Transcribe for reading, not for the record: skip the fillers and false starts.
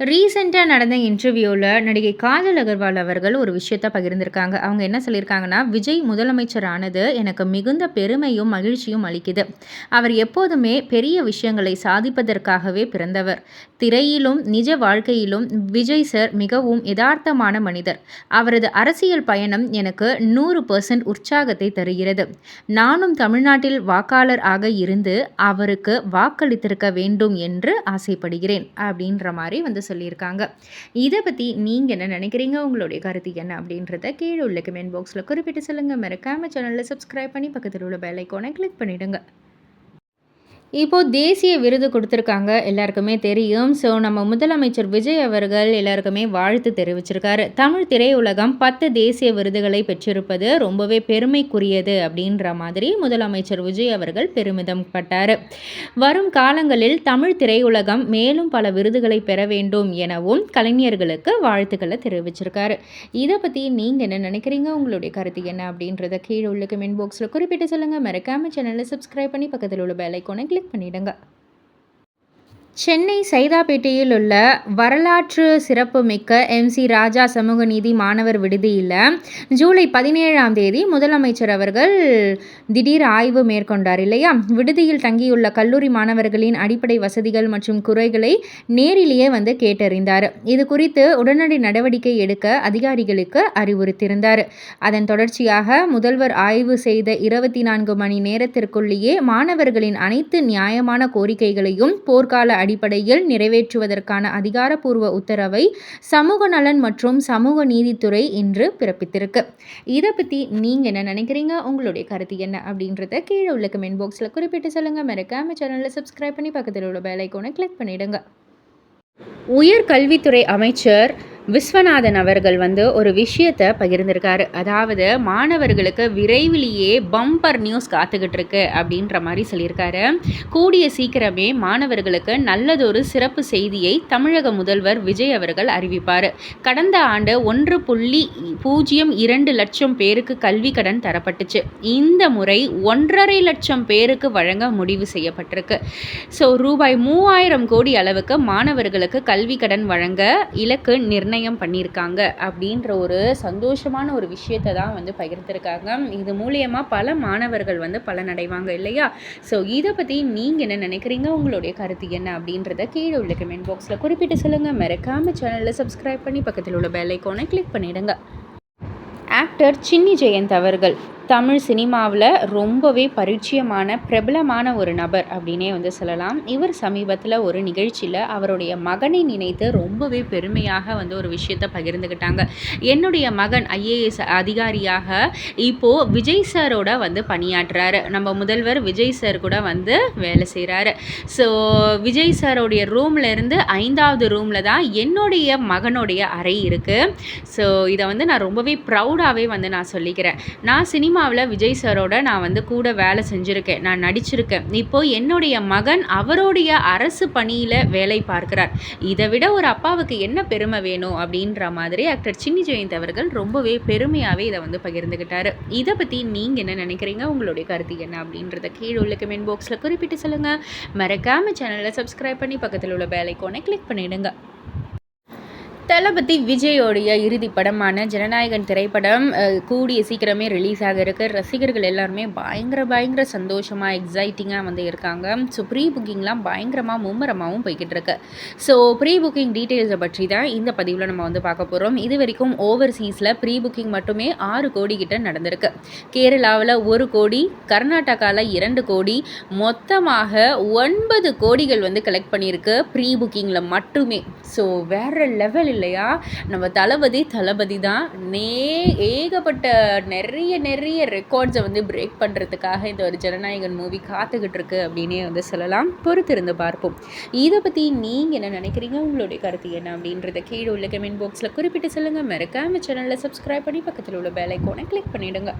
ரீசெண்டாக நடந்த இன்டர்வியூவில் நடிகை காஜல் அகர்வால் அவர்கள் ஒரு விஷயத்த பகிர்ந்திருக்காங்க. அவங்க என்ன சொல்லியிருக்காங்கன்னா, விஜய் முதலமைச்சர் ஆனது எனக்கு மிகுந்த பெருமையும் மகிழ்ச்சியும் அளிக்குது. அவர் எப்போதுமே பெரிய விஷயங்களை சாதிப்பதற்காகவே பிறந்தவர். திரையிலும் நிஜ வாழ்க்கையிலும் விஜய் சார் மிகவும் யதார்த்தமான மனிதர். அவரது அரசியல் பயணம் எனக்கு 100% உற்சாகத்தை தருகிறது. நானும் தமிழ்நாட்டில் வாக்காளர் ஆக இருந்து அவருக்கு வாக்களித்திருக்க வேண்டும் என்று ஆசைப்படுகிறேன் அப்படின்ற மாதிரி சொல்லியிருக்காங்க. இதை பற்றி நீங்கள் என்ன நினைக்கிறீங்க? உங்களுடைய கருத்து என்ன அப்படின்றத கீழே உள்ள கமெண்ட் பாக்ஸில் குறிப்பிட்டு சொல்லுங்கள். மறக்காம சேனலில் சப்ஸ்கிரைப் பண்ணி பக்கத்தில் உள்ள பெல் ஐக்கானை கிளிக் பண்ணிவிடுங்க. இப்போது தேசிய விருது கொடுத்துருக்காங்க, எல்லாருக்குமே தெரியும். ஸோ நம்ம முதலமைச்சர் விஜய் அவர்கள் எல்லாருக்குமே வாழ்த்து தெரிவிச்சிருக்காரு. தமிழ் திரையுலகம் 10 தேசிய விருதுகளை பெற்றிருப்பது ரொம்பவே பெருமைக்குரியது அப்படின்ற மாதிரி முதலமைச்சர் விஜய் அவர்கள் பெருமிதம் பட்டார். வரும் காலங்களில் தமிழ் திரையுலகம் மேலும் பல விருதுகளை பெற வேண்டும் எனவும் கலைஞர்களுக்கு வாழ்த்துக்களை தெரிவிச்சிருக்காரு. இதை பற்றி நீங்கள் என்ன நினைக்கிறீங்க? உங்களுடைய கருத்து என்ன அப்படின்றத கீழே உள்ள கமெண்ட் பாக்ஸில் குறிப்பிட்டு சொல்லுங்கள். மறக்காம சேனலை சப்ஸ்கிரைப் பண்ணி பக்கத்தில் உள்ள பெல் ஐக்கானை கிளிக் பண்ணிடுங்க. சென்னை சைதாப்பேட்டையில் உள்ள வரலாற்று சிறப்புமிக்க MC ராஜா சமூக நீதி மாணவர் விடுதியில் ஜூலை 17ஆம் தேதி முதலமைச்சர் அவர்கள் திடீர் ஆய்வு மேற்கொண்டார் இல்லையா? விடுதியில் தங்கியுள்ள கல்லூரி மாணவர்களின் அடிப்படை வசதிகள் மற்றும் குறைகளை நேரிலேயே கேட்டறிந்தார். இது குறித்து உடனடி நடவடிக்கை எடுக்க அதிகாரிகளுக்கு அறிவுறுத்தியிருந்தார். அதன் தொடர்ச்சியாக முதல்வர் ஆய்வு செய்த 24 மணி நேரத்திற்குள்ளேயே மாணவர்களின் அனைத்து நியாயமான கோரிக்கைகளையும் போர்க்கால அடிப்படையில் நிறைவேற்றுவதற்கான அதிகாரப்பூர்வ உத்தரவை சமூக நலன் மற்றும் சமூக நீதித்துறை இன்று பிறப்பித்திருக்கு. இதை பற்றி நீங்கள் என்ன நினைக்கிறீங்க? உங்களுடைய கருத்து என்ன அப்படின்றத கீழே உள்ள கமெண்ட் பாக்ஸில் குறிப்பிட்டு சொல்லுங்கள். மறக்காம சேனலில் சப்ஸ்கிரைப் பண்ணி பக்கத்தில் உள்ள பெல் ஐக்கானை கிளிக் பண்ணிடுங்க. உயர்கல்வித்துறை அமைச்சர் விஸ்வநாதன் அவர்கள் ஒரு விஷயத்தை பகிர்ந்திருக்காரு. அதாவது மாணவர்களுக்கு விரைவிலேயே பம்பர் நியூஸ் காத்துக்கிட்டு இருக்கு அப்படின்ற மாதிரி சொல்லியிருக்காரு. கூடிய சீக்கிரமே மாணவர்களுக்கு நல்லதொரு சிறப்பு செய்தியை தமிழக முதல்வர் விஜய் அவர்கள் அறிவிப்பார். கடந்த ஆண்டு 1.02 லட்சம் பேருக்கு கல்வி கடன் தரப்பட்டுச்சு. இந்த முறை 1.5 லட்சம் பேருக்கு வழங்க முடிவு செய்யப்பட்டிருக்கு. ஸோ ரூபாய் 3000 கோடி அளவுக்கு மாணவர்களுக்கு கல்வி கடன் வழங்க இலக்கு நிர்ணயம் பண்ணியிருக்காங்க அப்படின்ற ஒரு சந்தோஷமான ஒரு விஷயத்தை தான் பகிர்ந்திருக்காங்க. இது மூலியமா பல மாணவர்கள் பலனடைவாங்க இல்லையா? ஸோ இதை பற்றி நீங்கள் என்ன நினைக்கிறீங்க? உங்களுடைய கருத்து என்ன அப்படின்றத கீழே உள்ள கமெண்ட் பாக்ஸில் குறிப்பிட்டு சொல்லுங்கள். மறக்காம சேனலில் சப்ஸ்கிரைப் பண்ணி பக்கத்தில் உள்ள பெல் ஐக்கானை கிளிக் பண்ணிடுங்க. ஆக்டர் சின்னி ஜெயந்த் அவர்கள் தமிழ் சினிமாவில் ரொம்பவே பரிச்சயமான பிரபலமான ஒரு நபர் அப்படின்னே சொல்லலாம். இவர் சமீபத்தில் ஒரு நிகழ்ச்சியில் அவருடைய மகனை நினைத்து ரொம்பவே பெருமையாக ஒரு விஷயத்தை பகிர்ந்துக்கிட்டாங்க. என்னுடைய மகன் IAS அதிகாரியாக இப்போது விஜய் சாரோட பணியாற்றுறாரு. நம்ம முதல்வர் விஜய் சார் கூட வேலை செய்கிறாரு. ஸோ விஜய் சாரோடைய ரூமில் இருந்து 5வது ரூமில் தான் என்னுடைய மகனுடைய அறை இருக்குது. ஸோ இதை நான் ரொம்பவே ப்ரௌடாகவே நான் சொல்லிக்கிறேன். நான் சினிமாவில் விஜய் சாரோட நான் கூட வேலை செஞ்சுருக்கேன், நான் நடிச்சிருக்கேன். இப்போது என்னுடைய மகன் அவருடைய அரசு பணியில் வேலை பார்க்கிறார். இதை விட ஒரு அப்பாவுக்கு என்ன பெருமை வேணும் அப்படின்ற மாதிரி ஆக்டர் சின்னி ஜெயந்த் அவர்கள் ரொம்பவே பெருமையாகவே இதை பகிர்ந்துக்கிட்டாரு. இதை பற்றி நீங்கள் என்ன நினைக்கிறீங்க? உங்களுடைய கருத்து என்ன அப்படின்றத கீழே உள்ள கமெண்ட் பாக்ஸில் குறிப்பிட்டு சொல்லுங்கள். மறக்காம சேனலில் சப்ஸ்கிரைப் பண்ணி பக்கத்தில் உள்ள பெல் ஐக்கானை கிளிக் பண்ணிடுங்க. தளபதி விஜயோடைய இறுதி படமான ஜனநாயகன் திரைப்படம் கூடிய சீக்கிரமே ரிலீஸ் ஆக இருக்கு. ரசிகர்கள் எல்லாருமே பயங்கர சந்தோஷமாக எக்ஸைட்டிங்காக இருக்காங்க. ஸோ ப்ரீ புக்கிங்லாம் பயங்கரமாக மும்முரமாகவும் போய்கிட்டு இருக்கு. ஸோ ப்ரீ புக்கிங் டீட்டெயில்ஸை பற்றி தான் இந்த பதிவில் நம்ம பார்க்க போகிறோம். இது வரைக்கும் ஓவர்சீஸில் ப்ரீ புக்கிங் மட்டுமே 6 கோடி கிட்ட நடந்திருக்கு. கேரளாவில் 1 கோடி, கர்நாடகாவில் 2 கோடி, மொத்தமாக 9 கோடிகள் கலெக்ட் பண்ணியிருக்கு ப்ரீ புக்கிங்கில் மட்டுமே. ஸோ வேறு லெவல் இல்லையா? நம்ம தளபதி தான் ஏகப்பட்ட நிறைய ரெக்கார்ட்ஸை பிரேக் பண்ணுறதுக்காக இந்த ஒரு ஜனநாயகன் மூவி காத்துக்கிட்டு இருக்கு அப்படின்னே சொல்லலாம். பொறுத்திருந்து பார்ப்போம். இதை பற்றி நீங்கள் என்ன நினைக்கிறீங்க? உங்களுடைய கருத்து என்ன அப்படின்றத கீழே உள்ள கமெண்ட் பாக்ஸில் குறிப்பிட்டு சொல்லுங்கள். மறக்காம சேனலில் சப்ஸ்கிரைப் பண்ணி பக்கத்தில் உள்ள பெல் ஐக்கானை கிளிக் பண்ணிவிடுங்க.